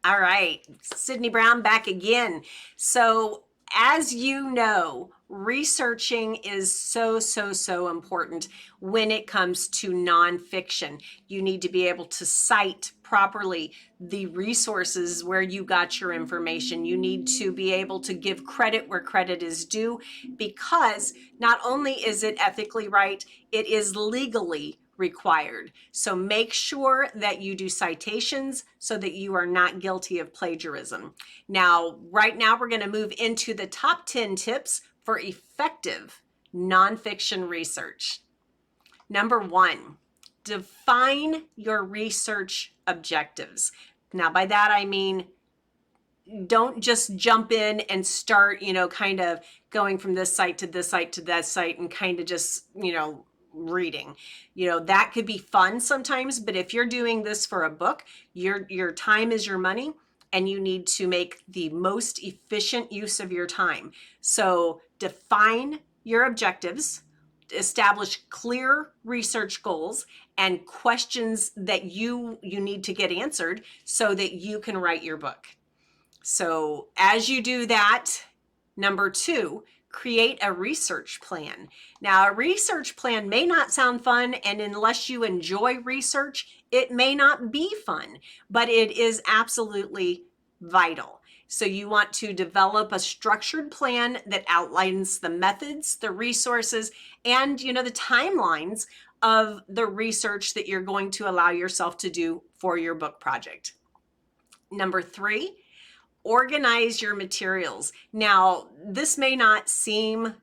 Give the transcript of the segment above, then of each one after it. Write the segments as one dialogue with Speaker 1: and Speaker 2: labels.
Speaker 1: All right, Sydney Brown back again. So, as you know, researching is so important when it comes to nonfiction. You need to be able to cite properly the resources where you got your information. You need to be able to give credit where credit is due, because not only is it ethically right, it is legally required. So make sure that you do citations so that you are not guilty of plagiarism. Now, right now, we're going to move into the top 10 tips for effective nonfiction research. Number one, define your research objectives. Now, by that, I mean, don't just jump in and start, kind of going from this site to this site to that site and kind of just, reading. That could be fun sometimes, but if you're doing this for a book, your time is your money, and you need to make the most efficient use of your time. So define your objectives, establish clear research goals and questions that you need to get answered so that you can write your book. So as you do that, number two, create a research plan. Now, a research plan may not sound fun, and unless you enjoy research, it may not be fun, but it is absolutely vital. So you want to develop a structured plan that outlines the methods, the resources, and the timelines of the research that you're going to allow yourself to do for your book project. Number three, organize your materials. Now, this may not seem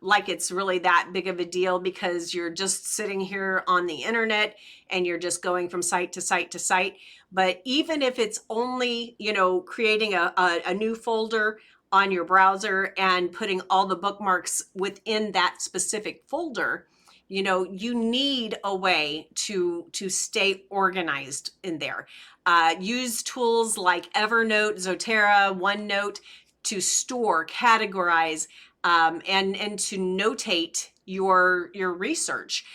Speaker 1: like it's really that big of a deal because you're just sitting here on the internet and you're just going from site to site to site. But even if it's only, creating a new folder on your browser and putting all the bookmarks within that specific folder, you need a way to stay organized in there. Use tools like Evernote, Zotero, OneNote to store, categorize, and to notate your research.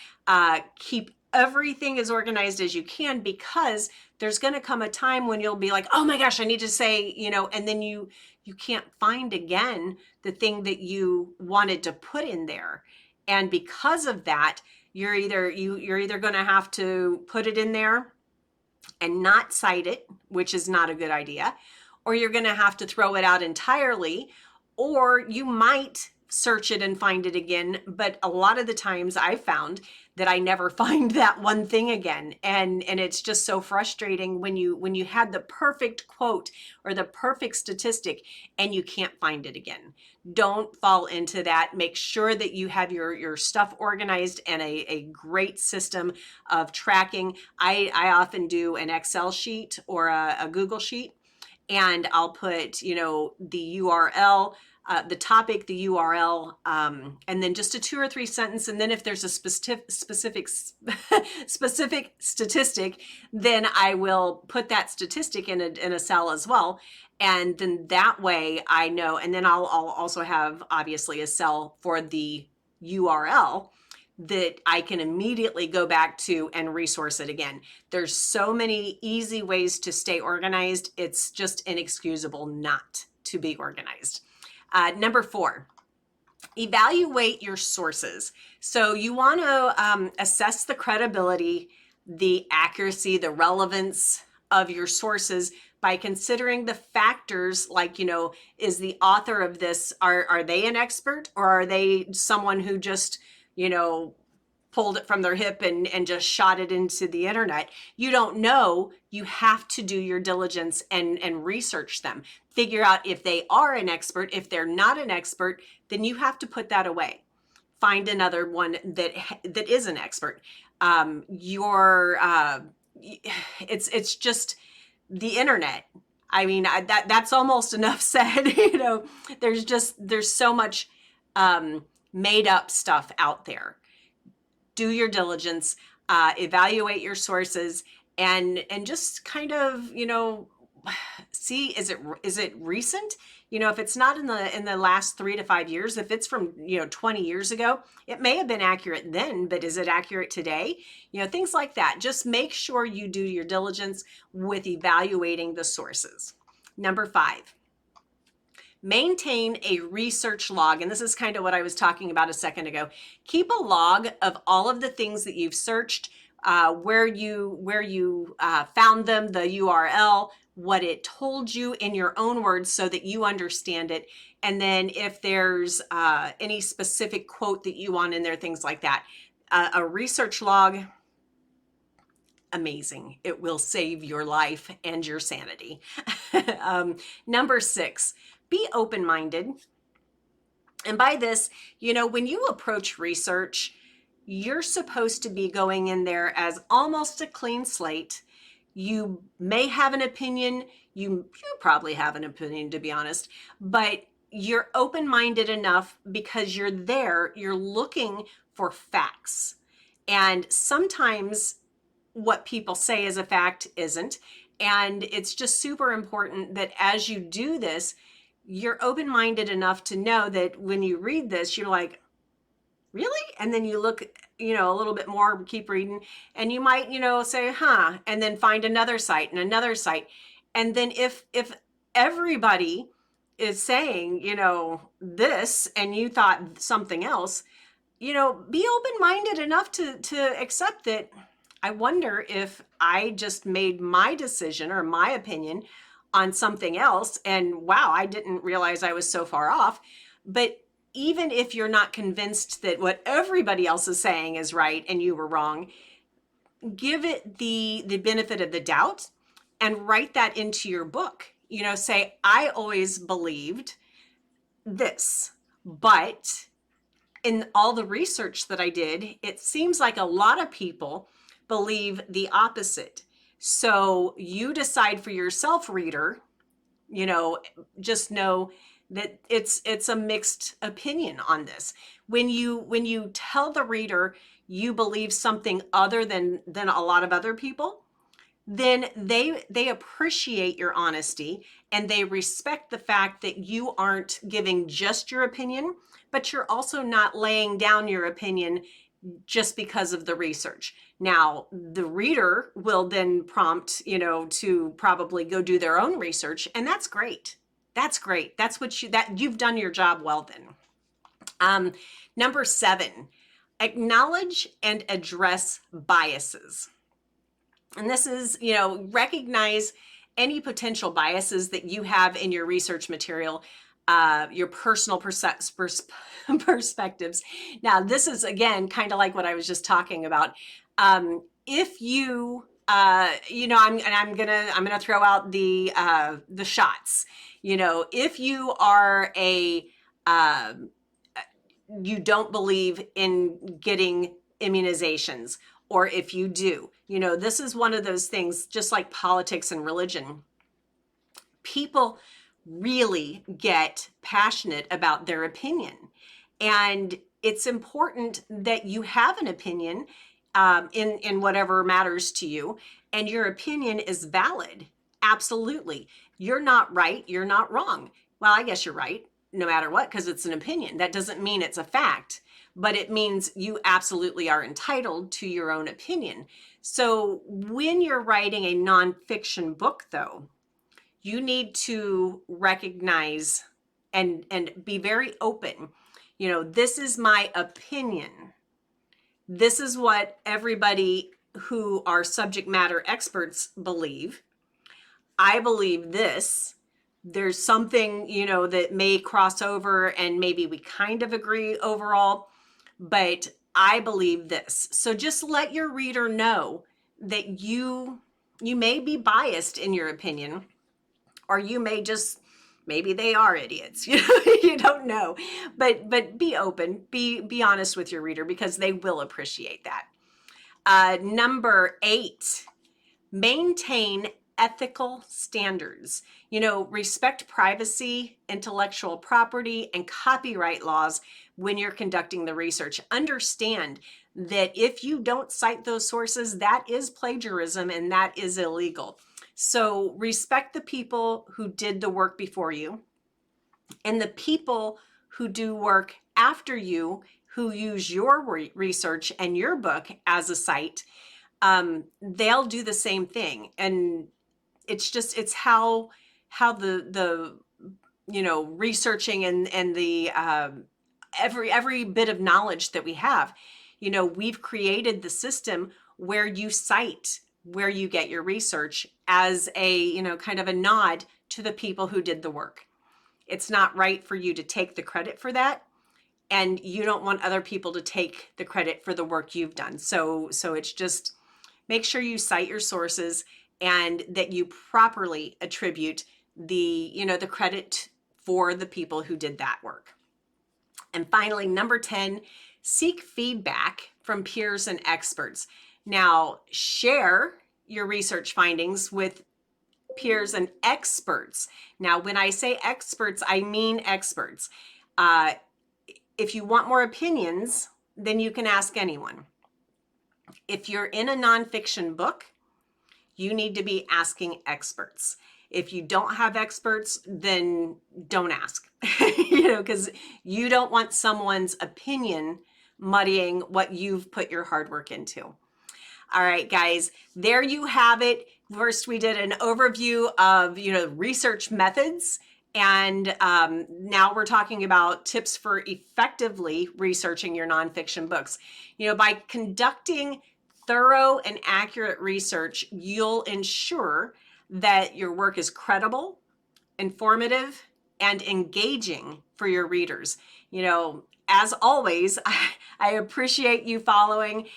Speaker 1: Keep everything as organized as you can, because there's going to come a time when you'll be like, oh my gosh, I need to say, and then you can't find again the thing that you wanted to put in there. And because of that, you're either going to have to put it in there and not cite it, which is not a good idea, or you're going to have to throw it out entirely, or you might search it and find it again. But a lot of the times I've found that I never find that one thing again. And it's just so frustrating when you had the perfect quote or the perfect statistic and you can't find it again. Don't fall into that. Make sure that you have your stuff organized and a great system of tracking. I often do an Excel sheet or a Google sheet, and I'll put, the URL, the topic, the URL, and then just a 2 or 3 sentence. And then if there's a specific statistic, then I will put that statistic in a cell as well. And then that way I know, and then I'll also have obviously a cell for the URL that I can immediately go back to and resource it again. There's so many easy ways to stay organized. It's just inexcusable not to be organized. Number 4, evaluate your sources. So you want to assess the credibility, the accuracy, the relevance of your sources by considering the factors like, is the author of this, are they an expert, or are they someone who just, pulled it from their hip and just shot it into the internet? You don't know. You have to do your diligence and research them. Figure out if they are an expert. If they're not an expert, then you have to put that away. Find another one that is an expert. It's just the internet. I mean, that's almost enough said. There's so much made up stuff out there. Do your diligence, evaluate your sources, and just kind of, see, is it recent? If it's not in the last 3 to 5 years, if it's from 20 years ago, it may have been accurate then, but is it accurate today? Things like that. Just make sure you do your diligence with evaluating the sources. Number 5, maintain a research log. And this is kind of what I was talking about a second ago. Keep a log of all of the things that you've searched, where you found them, the URL, what it told you in your own words so that you understand it. And then if there's any specific quote that you want in there, things like that. A research log, amazing. It will save your life and your sanity. Number 6, be open-minded. And by this, when you approach research, you're supposed to be going in there as almost a clean slate. You may have an opinion. You probably have an opinion, to be honest, but you're open-minded enough because you're there, you're looking for facts. And sometimes what people say is a fact isn't. And it's just super important that as you do this, you're open-minded enough to know that when you read this, you're like, really? And then you look, a little bit more, keep reading, and you might, say, huh, and then find another site and another site. And then if everybody is saying, this, and you thought something else, be open-minded enough to accept that. I wonder if I just made my decision or my opinion on something else, and wow, I didn't realize I was so far off. But even if you're not convinced that what everybody else is saying is right and you were wrong, give it the benefit of the doubt and write that into your book. Say, I always believed this, but in all the research that I did, it seems like a lot of people believe the opposite. So you decide for yourself, reader, just know that it's a mixed opinion on this. When you tell the reader you believe something other than a lot of other people, then they appreciate your honesty and they respect the fact that you aren't giving just your opinion, but you're also not laying down your opinion just because of the research. Now, the reader will then prompt, to probably go do their own research, and that's great. That's great. That's what you've done your job well then. Number 7, acknowledge and address biases. And this is, recognize any potential biases that you have in your research material, your personal perspectives. Now, this is, again, kind of like what I was just talking about. If you, I'm gonna throw out the shots. If you are you don't believe in getting immunizations, or if you do, this is one of those things, just like politics and religion. People really get passionate about their opinion. And it's important that you have an opinion in whatever matters to you, and your opinion is valid. Absolutely. You're not right. You're not wrong. Well, I guess you're right, no matter what, because it's an opinion. That doesn't mean it's a fact, but it means you absolutely are entitled to your own opinion. So when you're writing a nonfiction book, though, you need to recognize and be very open. This is my opinion. This is what everybody who are subject matter experts believe. I believe this. There's something, that may cross over and maybe we kind of agree overall, but I believe this. So just let your reader know that you may be biased in your opinion, or you may just, maybe they are idiots. You don't know, but be open, be honest with your reader, because they will appreciate that. Number 8, maintain ethical standards. Respect privacy, intellectual property, and copyright laws when you're conducting the research. Understand that if you don't cite those sources, that is plagiarism and that is illegal. So respect the people who did the work before you, and the people who do work after you, who use your research and your book as a site. They'll do the same thing. And it's how the researching and the every bit of knowledge that we have, we've created the system where you cite where you get your research as a kind of a nod to the people who did the work. It's not right for you to take the credit for that, and you don't want other people to take the credit for the work you've done. So it's just, make sure you cite your sources and that you properly attribute the credit for the people who did that work. And finally, number 10, seek feedback from peers and experts. Now, share your research findings with peers and experts. Now, when I say experts, I mean experts. If you want more opinions, then you can ask anyone. If you're in a nonfiction book, you need to be asking experts. If you don't have experts, then don't ask, because you don't want someone's opinion muddying what you've put your hard work into. All right, guys, there you have it. First, we did an overview of, research methods. And now we're talking about tips for effectively researching your nonfiction books. By conducting thorough and accurate research, you'll ensure that your work is credible, informative, and engaging for your readers. As always, I appreciate you following.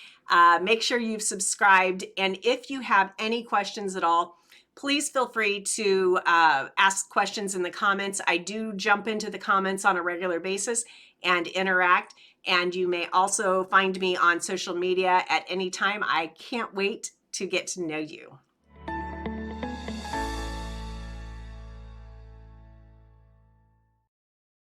Speaker 1: Make sure you've subscribed. And if you have any questions at all, please feel free to ask questions in the comments. I do jump into the comments on a regular basis and interact. And you may also find me on social media at any time. I can't wait to get to know you.